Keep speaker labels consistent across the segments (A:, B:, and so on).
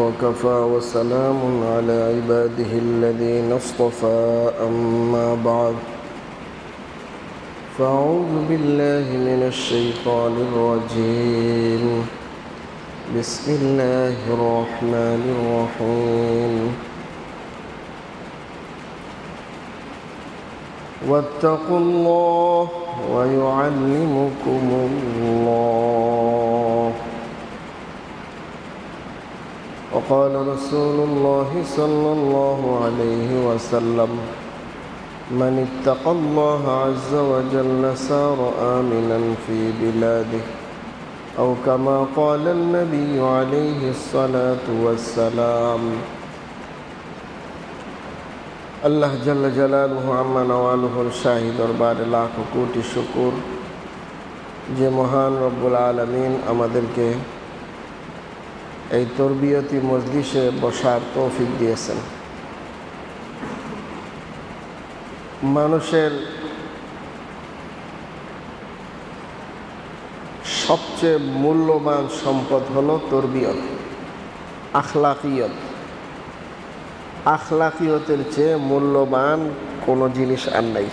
A: وكفى وسلام على عباده الذين اصطفى أما بعد فأعوذ بالله من الشيطان الرجيم بسم الله الرحمن الرحيم واتقوا الله ويعلمكم الله وقال رسول الله صلى الله عليه وسلم من اتقى الله عز وجل سار آمنا في بلاده أو كما قال النبي عليه الصلاة والسلام আল্লাহ জাল্লা জালালুহু আম্মা নওয়ালুহুর শাহী দরবারে লাখ কোটি শুকর যে মহান রব্বুল আলামিন আমাদেরকে এই তরবিয়তি মজলিসে বসার তৌফিক দিয়েছেন। মানুষের সবচেয়ে মূল্যবান সম্পদ হলো তরবিয়ত, আখলাকিয়ত। আখলাকিয়তের চেয়ে মূল্যবান কোনো জিনিস আর নাই।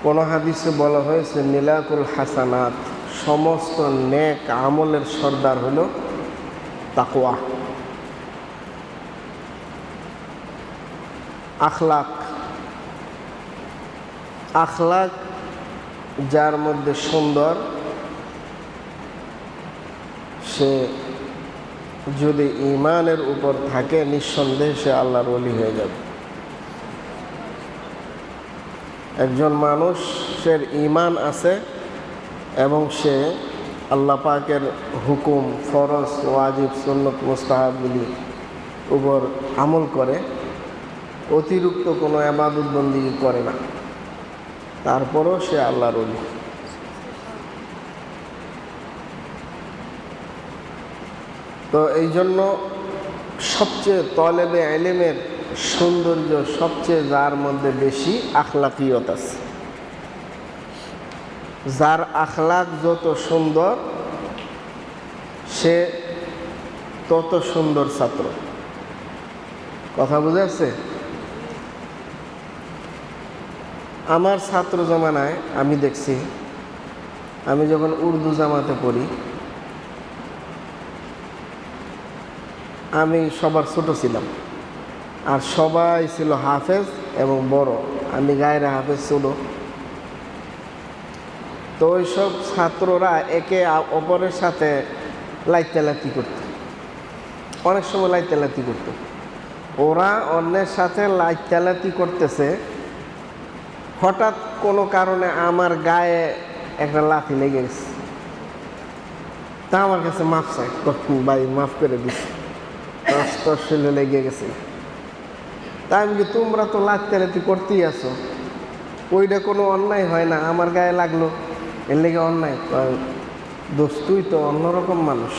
A: কোন হাদিসে বলা হয়েছে মিলাকুল হাসানাত, সমস্ত নেক আমলের সর্দার হলো তাকওয়া। আখলাক, আখলাক যার মধ্যে সুন্দর, সে যদি ঈমানের উপর থাকে নিঃসন্দেহে সে আল্লাহর ওলি হয়ে যাবে। একজন মানুষের ঈমান আছে এবং সে আল্লাহ পাকের হুকুম, ফরজ, ওয়াজিব, সুন্নত, মুস্তাহাবগুলির উপর আমল করে, অতিরিক্ত কোনো ইবাদত বন্দেগী করে না, তারপরও সে আল্লাহর ওলি। তো এই জন্য সবচেয়ে তলেবে ইলমের সৌন্দর্য সবচেয়ে যার মধ্যে বেশি আখলাকিয়ত আছে। যার আখলাক যত সুন্দর সে তত সুন্দর ছাত্র। কথা বুঝে আসছে? আমার ছাত্র জমানায় আমি দেখছি, আমি যখন উর্দু জামাতে পড়ি, আমি সবার ছোট ছিলাম আর সবাই ছিল হাফেজ এবং বড়, আমি গায়রে হাফেজ ছিল। তো ওইসব ছাত্ররা একে অপরের সাথে লাইতালাতি করত, অনেক সময় লাইতালাতি করত। ওরা অন্যের সাথে লাইতালাতি করতেছে, হঠাৎ কোনো কারণে আমার গায়ে একটা লাথি লেগে গেছে। তা আমার কাছে মাফ চাই, ভাই মাফ করে দিছি, শরীরে লেগে গেছে। তাই আমি কি, তোমরা তো লাথি করতেই আছো, ওইটা কোনো অন্যায় হয় না, আমার গায়ে লাগলো এর লেগে অন্যায়? দোষ, তুই তো অন্যরকম মানুষ,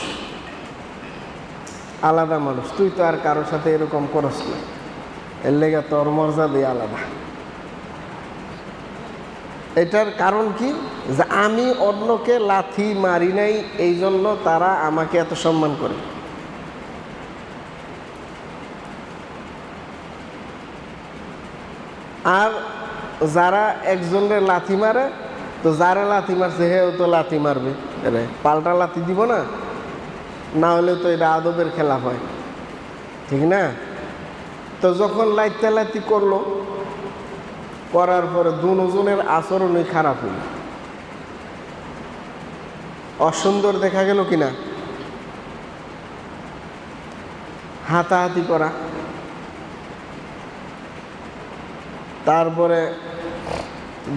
A: আলাদা মানুষ, তুই তো আর কারোর সাথে এরকম করস না, এর লেগে তোর মর্যাদাই আলাদা। এটার কারণ কি? যে আমি অন্যকে লাথি মারি নাই, এই জন্য তারা আমাকে এত সম্মান করে। আর যারা একজনের লাথি মারে, তো যারা লাথি মারছে হেও তো লাথি মারবে, পাল্টা লাথি দিব না, না হলে তো এটা আদবের খেলা হয়, ঠিক না? তো যখন লাইতালাতি করলো, করার পরে দুজনের আচরণই খারাপ হইল, অসুন্দর দেখা গেল কিনা? হাতাহাতি করা, তারপরে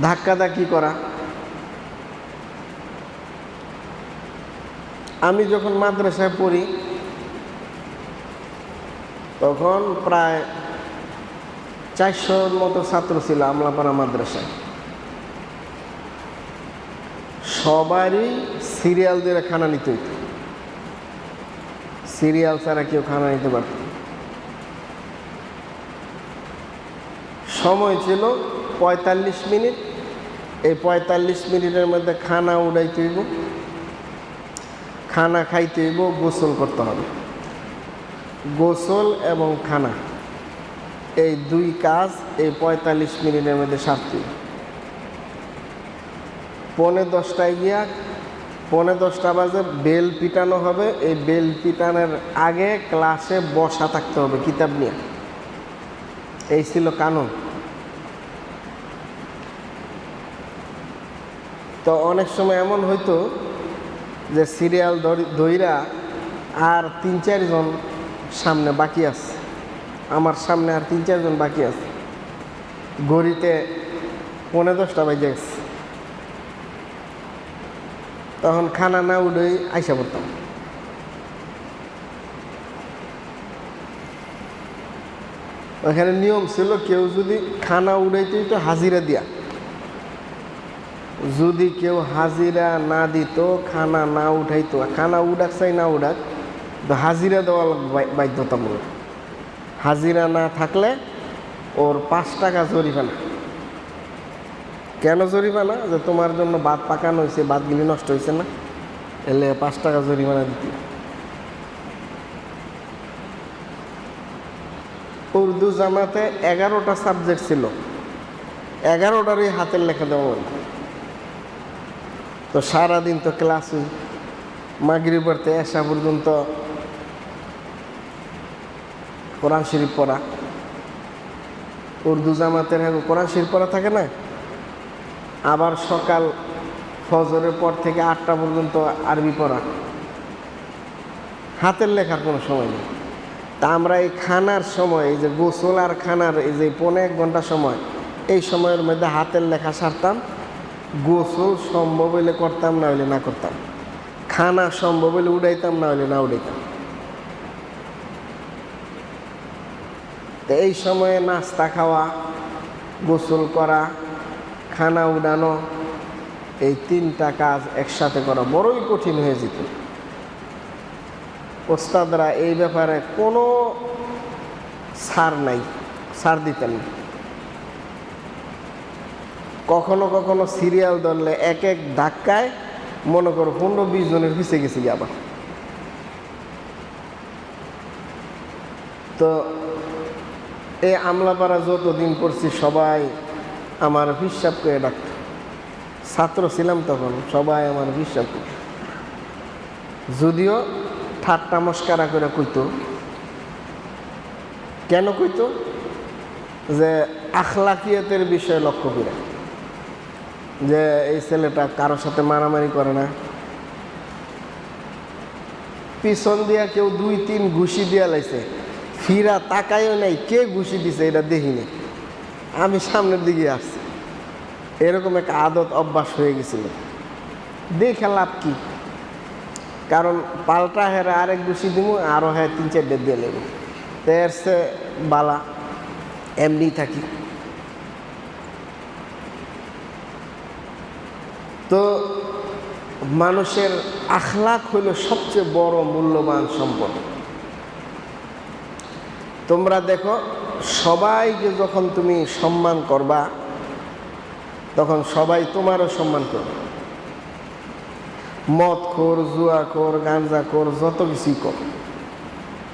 A: ধাক্কাধাক্কি করা। আমি যখন মাদ্রাসায় পড়ি তখন প্রায় 400-র মতো ছাত্র ছিল আমলাপাড়া মাদ্রাসায়। সবারই সিরিয়াল দিয়ে খানা নিতে হইত, সিরিয়াল ছাড়া কেউ খানা নিতে পারত। সময় ছিল 45 মিনিট, এই 45 মিনিটের মধ্যে খানা উড়াইতে হইব। খানা খাইতে হইব, গোসল করতে হবে। গোসল এবং খানা এই দুই কাজ এই 45 মিনিটের মধ্যে সারতে হবে। 9:45 গিয়া 9:45 বাজে বেল পিটানো হবে। এই বেল পিটানোর আগে ক্লাসে বসা থাকতে হবে কিতাব নিয়ে। এই ছিল কানুন। তো অনেক সময় এমন হইতো যে সিরিয়াল ধইরা আর 3-4 জন সামনে বাকি আছে, আমার সামনে আর 3-4 জন বাকি আছে, ঘড়িতে 9:45 বাজে গেছে, তখন খানা না উঠেই আইসা পড়তাম। ওখানে নিয়ম ছিল কেউ যদি খানা উড়াইতেই তো হাজিরা দিয়া, যদি কেউ হাজিরা না দিত, খানা না উঠাইতো, খানা উড়াক চাই না উড়াক, তো হাজিরা দেওয়া বাধ্যতামূলক। হাজিরা না থাকলে ওর 5 টাকা জরিমানা। কেন জরিমানা? যে তোমার জন্য ভাত পাকানো হয়েছে, ভাতগুলি নষ্ট হয়েছে না, এলে 5 টাকা জরিমানা দিতে। উর্দু জামাতে 11টা সাবজেক্ট ছিল, 11টারই হাতের লেখা দেওয়া হল। তো সারাদিন তো ক্লাস হই, মাগরিব পড়তে এশা পর্যন্ত কোরআন শরীফ পড়া। উর্দু জামাতের কোরআন শরীফ পড়া থাকে না, আবার সকাল ফজরের পর থেকে 8টা পর্যন্ত আরবি পড়া। হাতের লেখার কোনো সময় নেই। তা আমরা এই খানার সময়, এই যে গোসল আর খানার এই যে 1.5 ঘন্টা সময়, এই সময়ের মধ্যে হাতের লেখা সারতাম। গোসল সম্ভব হইলে করতাম, না হইলে না করতাম। খানা সম্ভব হইলে উড়াইতাম, না হইলে না উড়াইতাম। তো এই সময়ে নাস্তা খাওয়া, গোসল করা, খানা উড়ানো, এই 3টা কাজ একসাথে করা বড়ই কঠিন হয়ে যেত। ওস্তাদরা এই ব্যাপারে কোনো ছাড় নাই, ছাড় দিতেন না। কখনো কখনো সিরিয়াল ধরলে এক এক ধাক্কায় মনে করো 15-20 জনের পিছিয়ে গেছি আবার। তো এই আমলাপাড়া যতদিন করছি সবাই আমার হিসাব করে ডাকত। ছাত্র ছিলাম তখন, সবাই আমার হিসাব করে, যদিও ঠাট্টা মস্কারা করে কইতো। কেন কইতো? যে আখলাকিয়াতের বিষয়ে লক্ষ্য করে, যে এই ছেলেটা কারোর সাথে মারামারি করে না, পিছন দিয়া কেউ 2-3 ঘুষি দিয়া লাইছে, ফিরা তাকাইও নাই কে ঘুষি দিছে এটা দেখিনি, আমি সামনের দিকে আসছি। এরকম একটা আদত অভ্যাস হয়ে গেছিল। দেখে লাভ কি? কারণ পাল্টা হেরা আরেক ঘুষি দিব, আরও হ্যাঁ 3-4 দিয়ে নেব, তো এর সে বালা এমনি থাকি। তো মানুষের আখলাক হইল সবচেয়ে বড় মূল্যবান সম্পদ। তোমরা দেখো, সবাইকে যখন তুমি সম্মান করবা তখন সবাই তোমারও সম্মান করবে। মদখোর, জুয়াখোর, গাঁজাখোর, যত কিছুই কর,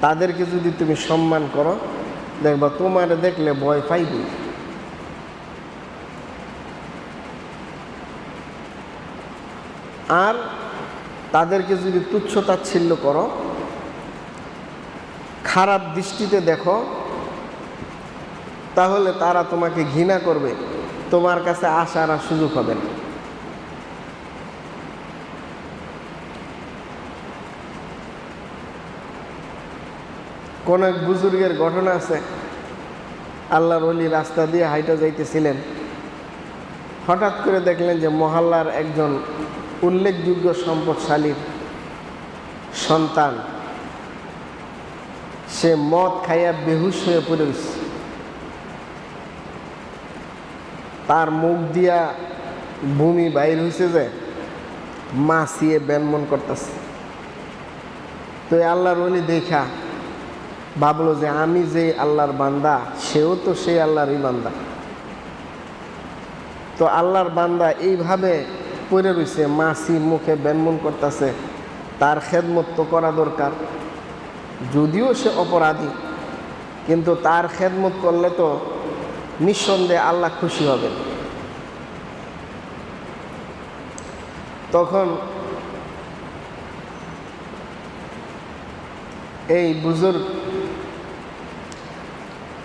A: তাদেরকে যদি তুমি সম্মান করো, দেখবা তোমার দেখলে ভয় পাইবে। আর তাদেরকে যদি তুচ্ছ তাচ্ছিল্য করো, খারাপ দৃষ্টিতে দেখো, তাহলে তারা তোমাকে ঘৃণা করবে, তোমার কাছে আসার আর সুযোগ হবে না। কোন এক বুজুর্গের ঘটনা আছে, আল্লাহর ওলি রাস্তা দিয়ে হাইটা যাইতেছিলেন, হঠাৎ করে দেখলেন যে মহল্লার একজন উল্লেখযোগ্য সম্পদশালীর সন্তান, সে মদ খাইয়া বেহুশ হয়ে পড়ে গেছে। তার মুখ দিয়া ভূমি বাইর হয়েছে, যে মাছিয়ে বেনমন করতেছে। তো আল্লাহর ওলি দেখা ভাবলো যে আমি যে আল্লাহর বান্দা, সেও তো সেই আল্লাহরই বান্দা। তো আল্লাহর বান্দা এইভাবে পড়ে রয়েছে, মাছি মুখে বেনমন করতেছে, তার খেদমত তো করা দরকার, যদিও সে অপরাধী, কিন্তু তার খেদমত করলে তো নিঃসন্দেহে আল্লাহ খুশি হবেন। তখন এই বুজুর্গ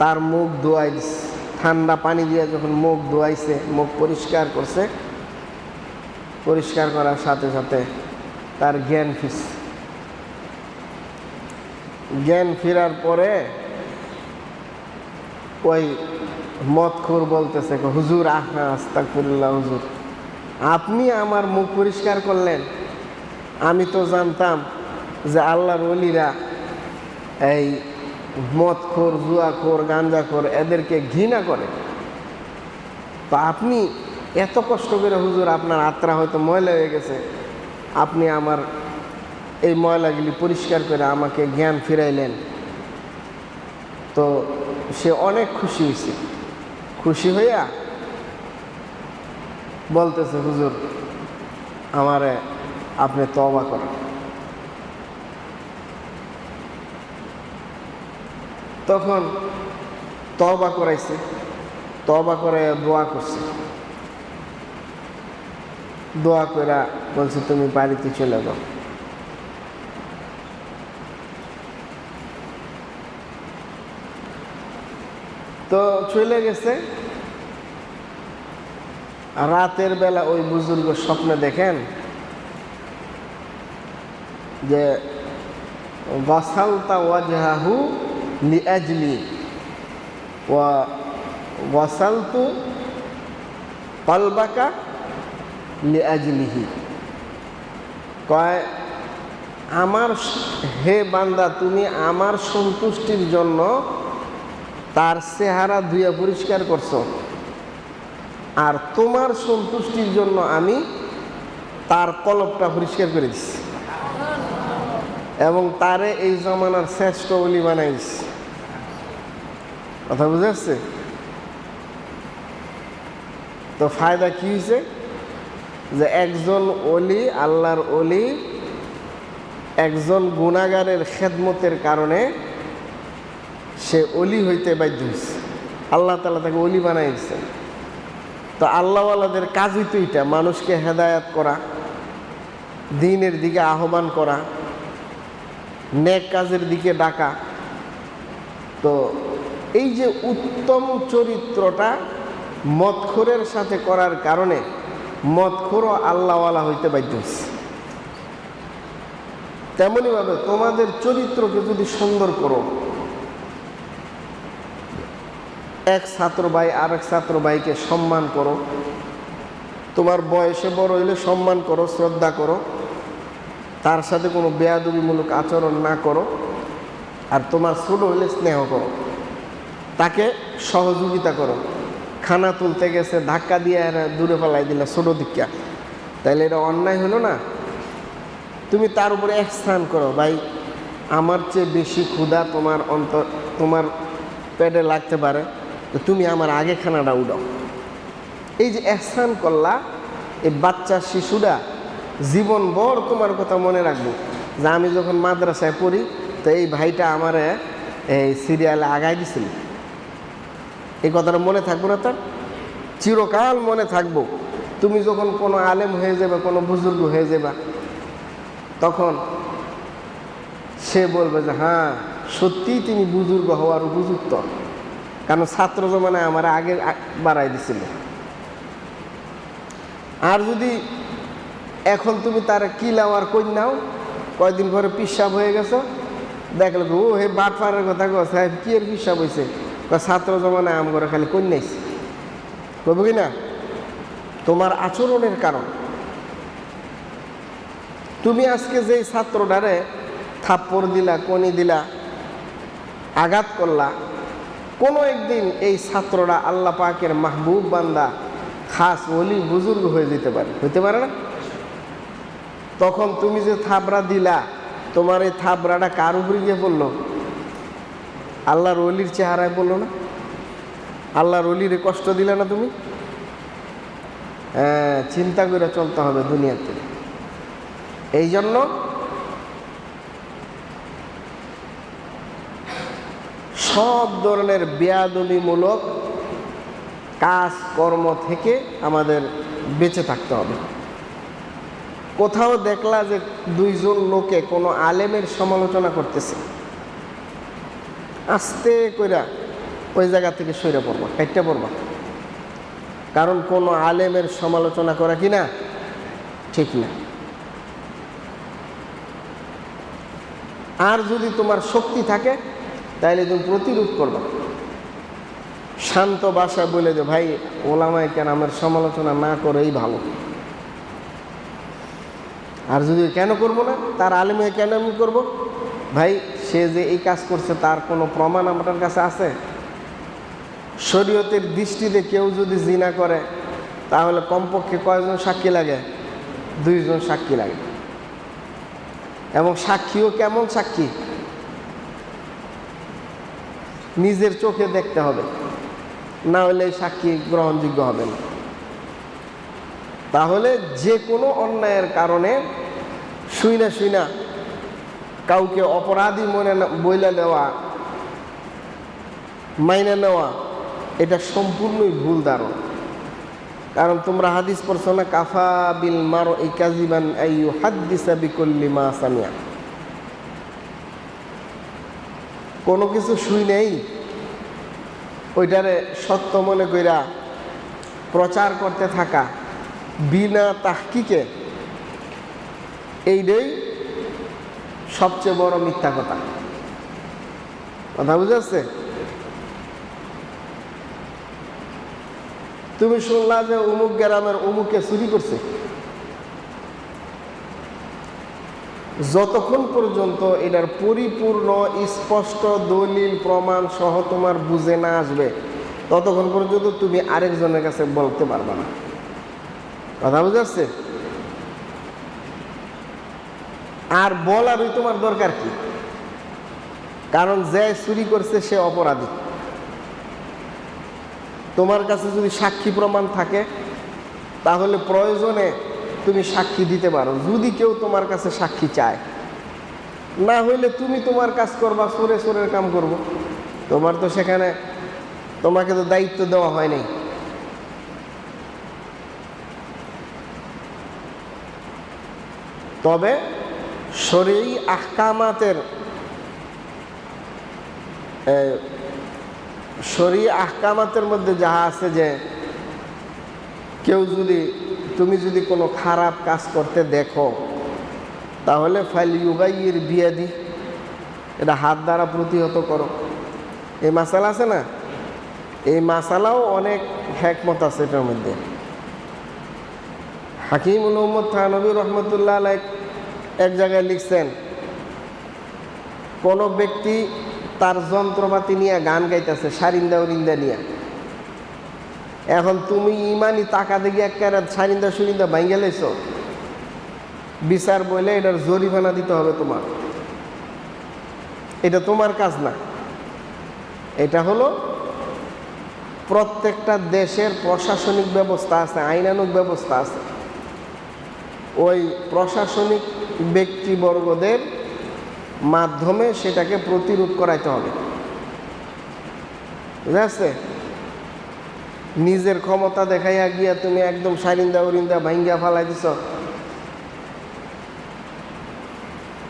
A: তার মুখ ধোয়াই দিছে, ঠান্ডা পানি দিয়ে যখন মুখ ধোয়াইছে, মুখ পরিষ্কার করছে, পরিষ্কার করার সাথে সাথে তার জ্ঞান ফিরছে। জ্ঞান ফেরার পরে ওই মদখোর বলতেছে, হুজুর আস্তাগফিরুল্লাহ, হুজুর আপনি আমার মুখ পরিষ্কার করলেন, আমি তো জানতাম যে আল্লাহর ওলিরা এই মদখোর, জুয়াখোর, গাঞ্জাখোর এদেরকে ঘৃণা করে, তো আপনি এত কষ্ট করে, হুজুর আপনার আত্মা হয়তো ময়লা হয়ে গেছে, আপনি আমার এই ময়লাগুলি পরিষ্কার করে আমাকে জ্ঞান ফিরাইলেন। তো সে অনেক খুশি হয়েছে। খুশি হইয়া বলতেছে, হুজুর আমারে আপনি তওবা করেন। তখন তওবা করাইছে, তওবা করে দোয়া করছে, দোয়া করে বলছে তুমি বাড়িতে চলে যাও। তো চলে গেছে। রাতের বেলা ওই বুজুর্গ স্বপ্নে দেখেন যে গাসালতা ওয়াজহাহু লিআজলি ওয়া গাসালতু কলবাকা লিআজলিহি, কয় আমার হে বান্দা তুমি আমার সন্তুষ্টির জন্য তার চেহারা ধুয়ে পরিষ্কার করছো, আর তোমার সন্তুষ্টির জন্য আমি তার কলবটা পরিষ্কার করে দিচ্ছি এবং তারে এই জমানার শ্রেষ্ঠ ওলি বানাই দিচ্ছি। কথা বুঝে আসছে? তো ফায়দা কি হয়েছে যে একজন ওলি, আল্লাহর ওলি, একজন গুনাহগারের খেদমতের কারণে সে ওলি হইতে বাধ্য হয়েছে। আল্লাহ তাআলা তাকে ওলি বানাই দিচ্ছেন। তো আল্লাহওয়ালাদের কাজই তো এটা, মানুষকে হেদায়াত করা, দ্বীনের দিকে আহ্বান করা, নেক কাজের দিকে ডাকা। তো এই যে উত্তম চরিত্রটা মদখোরের সাথে করার কারণে মদখোরও আল্লাহওয়ালা হইতে বাধ্য হচ্ছে। তেমনিভাবে তোমাদের চরিত্রকে যদি সুন্দর করো, এক ছাত্র ভাই আর এক ছাত্র ভাইকে সম্মান করো, তোমার বয়সে বড় হইলে সম্মান করো, শ্রদ্ধা করো, তার সাথে কোনো বেয়াদবিমূলক আচরণ না করো, আর তোমার ছোট হইলে স্নেহ করো, তাকে সহযোগিতা করো। খানা তুলতে গেছে, ধাক্কা দিয়ে দূরে ফেলাই দিলে ছোট দিকা, তাইলে এটা অন্যায় হলো না? তুমি তার উপরে ihsan করো, ভাই আমার চেয়ে বেশি ক্ষুধা তোমার পেটে লাগতে পারে, তো তুমি আমার আগে খানাটা উঠাও। এই যে ihsan করলা, এই বাচ্চা শিশুরা জীবনভর তোমার কথা মনে রাখবো যে আমি যখন মাদ্রাসায় পড়ি তো এই ভাইটা আমারে এই সিরিয়ালে আগায় দিছিল। এই কথাটা মনে থাকবো না? তার চিরকাল মনে থাকবো। তুমি যখন কোনো আলেম হয়ে যাবে, কোনো বুজুর্গ হয়ে যাবা, তখন সে বলবে যে হ্যাঁ সত্যিই তিনি বুজুর্গ হওয়ার উপযুক্ত, কারণ ছাত্র জমানায় আমার আগে বাড়াই দিছিল। আর যদি এখন তুমি তার কিলাওয়ার কন্যাও, কয়দিন পরে পিসাব হয়ে গেছো, দেখলে ও হে বাটফারের কথা কো সাহেব কি এর পিসাব হয়েছে, ছাত্র জমানায় আম করে খালি কন্যাইছে, বলবো কি না? তোমার আচরণের কারণ। তুমি আজকে যেই ছাত্রটারে থাপ্পড় দিলা, কনি দিলা, আঘাত করলা, কোনো একদিন এই ছাত্ররা আল্লাহ পাকের মাহবুব বান্দা, খাস ওলি, বুজুর্গ হয়ে যেতে পারে, হইতে পারে না? তখন তুমি যে থাবড়া দিলা, তোমার এই থাবড়াটা কার উপরে গিয়ে পড়লো? আল্লাহর ওলির চেহারায় পড়লো না? আল্লাহর ওলিরে কষ্ট দিলে না তুমি? চিন্তা করে চলতে হবে দুনিয়াতে। এই জন্য সব ধরনের বেয়াদবিমূলক কাজ কর্ম থেকে আমাদের বেঁচে থাকতে হবে। কোথাও দেখলা যে দুইজন লোকে কোনো আলেমের সমালোচনা করতেছে, আস্তে কইরা ওই জায়গা থেকে সইরা পড়বা, কাইটটা পড়বা। কারণ কোনো আলেমের সমালোচনা করা কি না ঠিক না। আর যদি তোমার শক্তি থাকে তাহলে তুমি প্রতিরোধ করবা, শান্ত ভাষা বলে যে ভাই ওলামায়ে কেরামের সমালোচনা না করেই ভালো। আর যদি কেন করব না, তার আলেমে কেন আমি করবো? ভাই সে যে এই কাজ করছে তার কোনো প্রমাণ আমার কাছে আছে? শরীয়তের দৃষ্টিতে কেউ যদি জিনা করে তাহলে কমপক্ষে কয়জন সাক্ষী লাগে? 2 জন সাক্ষী লাগে। এবং সাক্ষীও কেমন সাক্ষী? নিজের চোখে দেখতে হবে, না হলে সাক্ষী গ্রহণযোগ্য হবে না। তাহলে যে কোনো অন্যায়ের কারণে শুইনা কাউকে অপরাধী মনে বইলা দেওয়া, মাইনা নেওয়া, এটা সম্পূর্ণই ভুল ধারণা। কারণ তোমরা হাদিস পড়ছো না, কাফা বিল মারই কাযিবান আইয়ু হাদ্দিসা বিকুল্লি মা সামিয়া। কোনো কিছু শুই নেই ওইটারে সত্য মনে কইরা প্রচার করতে থাকা বিনা তাহকিকে, এইটাই সবচেয়ে বড় মিথ্যা কথা। কথা বুঝে আসছে? তুমি শুনলা যে অমুক গ্রামের অমুকে চুরি করছে, যতক্ষণ পর্যন্ত এটার পরিপূর্ণ স্পষ্ট দলিল প্রমাণ সহ তোমার বুঝে না আসবে ততক্ষণ পর্যন্ত তুমি আরেকজনের কাছে বলতে পারবে না। কথা বুঝে আসছে? আর বলারই তোমার দরকার কি? কারণ যে চুরি করছে সে অপরাধী। তোমার কাছে যদি সাক্ষী প্রমাণ থাকে তাহলে প্রয়োজনে তুমি সাক্ষী দিতে পারো, যদি কেউ তোমার কাছে সাক্ষী চায়। না হইলে তুমি তোমার কাজ করবা, চোরের কাম করবো। তোমার তো সেখানে, তোমাকে তো দায়িত্ব দেওয়া হয় নাই। তবে শরঈ আহকামাতের মধ্যে যাহা আছে যে তুমি যদি কোনো খারাপ কাজ করতে দেখো তাহলে ফালইউগাইয়ির বিয়াদি, এটা হাত দ্বারা প্রতিহত করো। এই মাসালা আছে না, এই মাসালাও অনেক হিকমত আছে এটার মধ্যে। হাকিমুল উম্মত থানবী রহমতুল্লাহ আলাইহি এক জায়গায় লিখছেন, কোনো ব্যক্তি তার যন্ত্রপাতি নিয়ে গান গাইতেছে, সারিন্দা উরিন্দা নিয়ে। এখন তুমি ইমানি টাকা দেখি একেবারে সারিন্দা সুরিন্দা ভাঙ্গে লাইছ, বিচার বলে এটার জরিমানা দিতে হবে তোমার। এটা তোমার কাজ না, এটা হলো প্রত্যেকটা দেশের প্রশাসনিক ব্যবস্থা আছে, আইনানুগ ব্যবস্থা আছে। ওই প্রশাসনিক ব্যক্তিবর্গদের মাধ্যমে সেটাকে প্রতিরোধ করাইতে হবে। বুঝা যাচ্ছে? নিজের ক্ষমতা দেখাইয়া গিয়া তুমি একদম সারিন্দা উরিন্দা ভাঙ্গা ফালাই দিছ,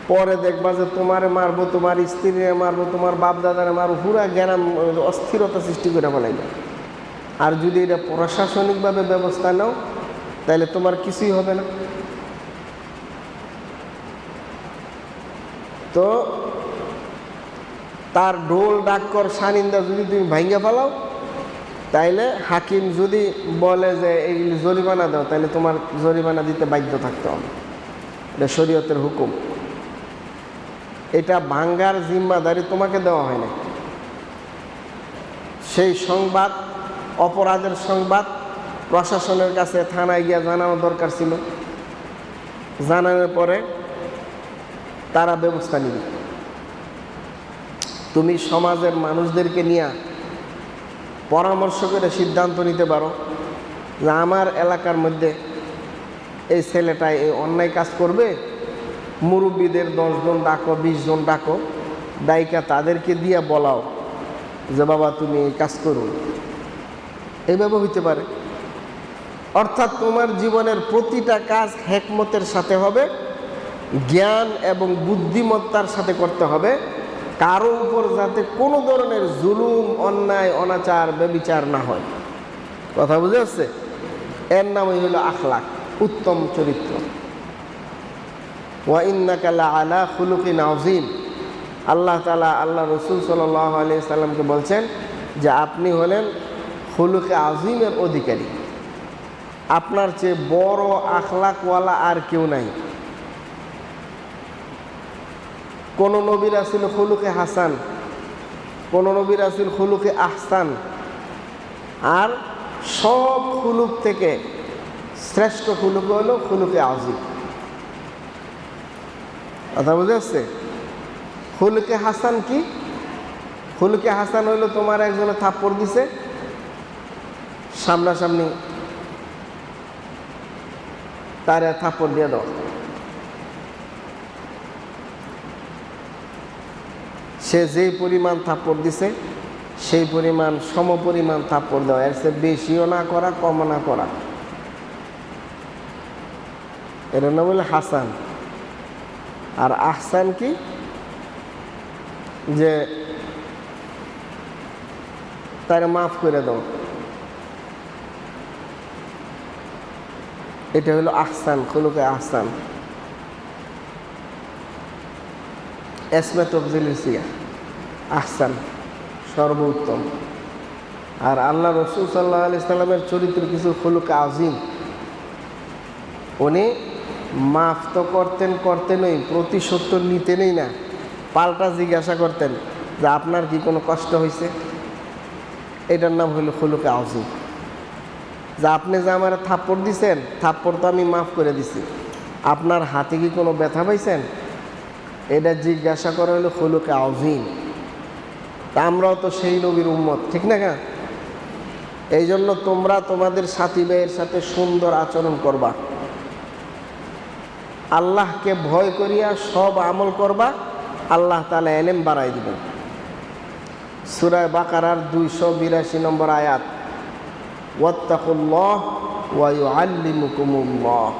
A: পরে দেখবা যে তোমারে মারবো, তোমার স্ত্রীরে মারবো, তোমার বাপ দাদারে মারবো, পুরা জ্ঞান অস্থিরতা সৃষ্টি করে ফেলাইবে। আর যদি এটা প্রশাসনিকভাবে ব্যবস্থা নাও তাহলে তোমার কিছুই হবে না। তো তার ঢোল ডাক্কর সানিন্দা যদি তুমি ভাঙ্গা ফেলাও তাইলে হাকিম যদি বলে যে এইগুলি জরিমানা দাও, তাহলে তোমার জরিমানা দিতে বাধ্য থাকতে হবে। এটা শরীয়তের হুকুম। এটা ভাঙ্গার জিম্মাদারি তোমাকে দেওয়া হয় না। সেই সংবাদ, অপরাধের সংবাদ প্রশাসনের কাছে থানায় গিয়া জানানো দরকার ছিল। জানানোর পরে তারা ব্যবস্থা নিবে। তুমি সমাজের মানুষদেরকে নিয়ে পরামর্শ করে সিদ্ধান্ত নিতে পারো যে আমার এলাকার মধ্যে এই ছেলেটা এই অন্যায় কাজ করবে, মুরব্বীদের 10 জন ডাকো, 20 জন ডাকো, দায়িকা তাদেরকে দিয়ে বলাও যে বাবা তুমি এই কাজ করো, এইভাবে হইতে পারে। অর্থাৎ তোমার জীবনের প্রতিটা কাজ হিকমতের সাথে হবে, জ্ঞান এবং বুদ্ধিমত্তার সাথে করতে হবে, কারো উপর যাতে কোনো ধরনের জুলুম, অন্যায়, অনাচার, ব্যভিচার না হয়। কথা বুঝে আসছে? এর নামই হলো আখলাক, উত্তম চরিত্র। ওয়া ইন্নাকা লাআলা খুলুকিন আযীম। আল্লাহ তাআলা আল্লাহ রাসূল সাল্লাল্লাহু আলাইহি সাল্লামকে বলছেন যে আপনি হলেন খুলুকে আযীমের অধিকারী। আপনার চেয়ে বড় আখলাকওয়ালা আর কেউ নাই। কোন নবী রাসূল খুলুকে হাসান, কোন নবী রাসূল খুলুকে আহসান, আর সব খুলুক থেকে শ্রেষ্ঠ খুলুক হলো খুলুকে আযীম। কথা বুঝে আসছে? খুলুকে হাসান কি? খুলুকে হাসান হইল তোমার একজনে থাপ্পড় দিছে, সামনাসামনি তার থাপ্পড় দিয়ে দাও। সে যেই পরিমাণ থাপ্পড় দিছে সেই পরিমাণ সমপরিমাণ থাপ্পড় দেওয়া, এর চেয়ে বেশিও না করা, কমও না করা। এর নাম হলো হাসান। আর আহসান কি? যে তার মাফ করে দাও, এটা হলো আহসান, খুলুকে আহসান। এসমে তফজিলের সিয়া আহসান, সর্বোত্তম। আর আল্লাহ রাসূল সাল্লাল্লাহু আলাইহি সাল্লামের চরিত্র কিছু খুলুকে আযীম। উনি মাফ তো করতেনই, প্রতিশোধ তো নিতেনই না, পাল্টা জিজ্ঞাসা করতেন যে আপনার কি কোনো কষ্ট হয়েছে? এটার নাম হলো খুলুকে আযীম। যে আপনি যে আমার থাপ্পড় দিছেন, থাপ্পড় তো আমি মাফ করে দিছি, আপনার হাতে কি কোনো ব্যথা পাইছেন? এটা জিজ্ঞাসা করা হলো খুলুকে আযীম। তা আমরাও তো সেই নবীর উম্মত, ঠিক না? এই জন্য তোমরা তোমাদের সাথী ভাইয়ের সাথে সুন্দর আচরণ করবা, আল্লাহকে ভয় করিয়া সব আমল করবা, আল্লাহ তাআলা ইলম বাড়াই দিবেন। সূরা বাকারার 282 নম্বর আয়াত, ওয়াত্তাকুল্লাহ ওয়া ইউআল্লিমুকুমুল্লাহ।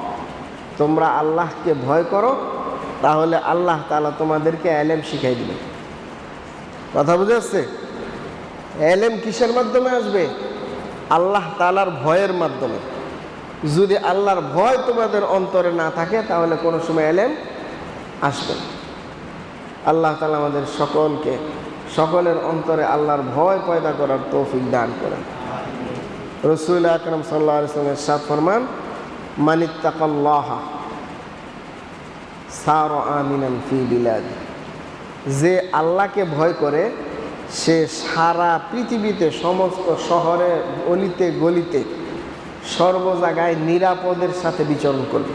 A: তোমরা আল্লাহকে ভয় করো, তাহলে আল্লাহ তাআলা তোমাদেরকে ইলম শিখাই দিবেন। কথা বুঝে আসছে? ইলম কিসের মাধ্যমে আসবে? আল্লাহ তাআলার ভয়ের মাধ্যমে। যদি আল্লাহর ভয় তোমাদের অন্তরে না থাকে তাহলে কোনো সময় ইলম আসবে না। আল্লাহ তাআলা আমাদের সকলকে, সকলের অন্তরে আল্লাহর ভয় পয়দা করার তৌফিক দান করেন। রাসূল আকরাম সাল্লাল্লাহু আলাইহি ওয়াসাল্লাম ইরশাদ ফরমান, মানিত্তাকাল্লাহা সারা আমিনান ফি বিলাদ। যে আল্লাহকে ভয় করে সে সারা পৃথিবীতে, সমস্ত শহরে, অলিতে গলিতে, সর্ব জায়গায় নিরাপদের সাথে বিচরণ করবে।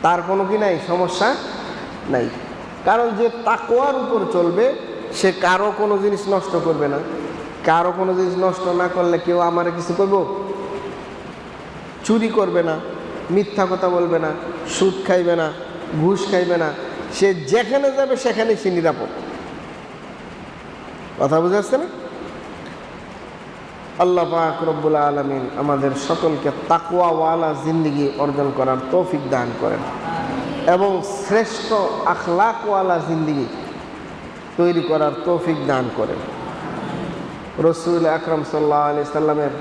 A: তার কোনো কি নাই, সমস্যা নাই। কারণ যে তাকওয়ার উপর চলবে সে কারো কোনো জিনিস নষ্ট করবে না। কারো কোনো জিনিস নষ্ট না করলে কেউ আমার কিছু করব? চুরি করবে না, মিথ্যা কথা বলবে না, সুদ খাইবে না, ঘুষ খাইবে না। সে যেখানে যাবে সেখানে সে নিরাপদ। কথা বুঝে আসছে না? আল্লাহ পাক রব্বুল আলামিন আমাদের সকলকে তাকওয়াওয়ালা জিন্দেগি অর্জন করার তৌফিক দান করেন এবং শ্রেষ্ঠ আখলাকওয়ালা জিন্দেগি তৈরি করার তৌফিক দান করেন। রাসূল আকরাম সাল্লাল্লাহু আলাইহি সাল্লামের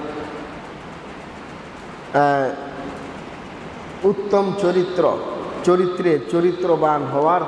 A: উত্তম চরিত্রে চরিত্রবান হওয়ার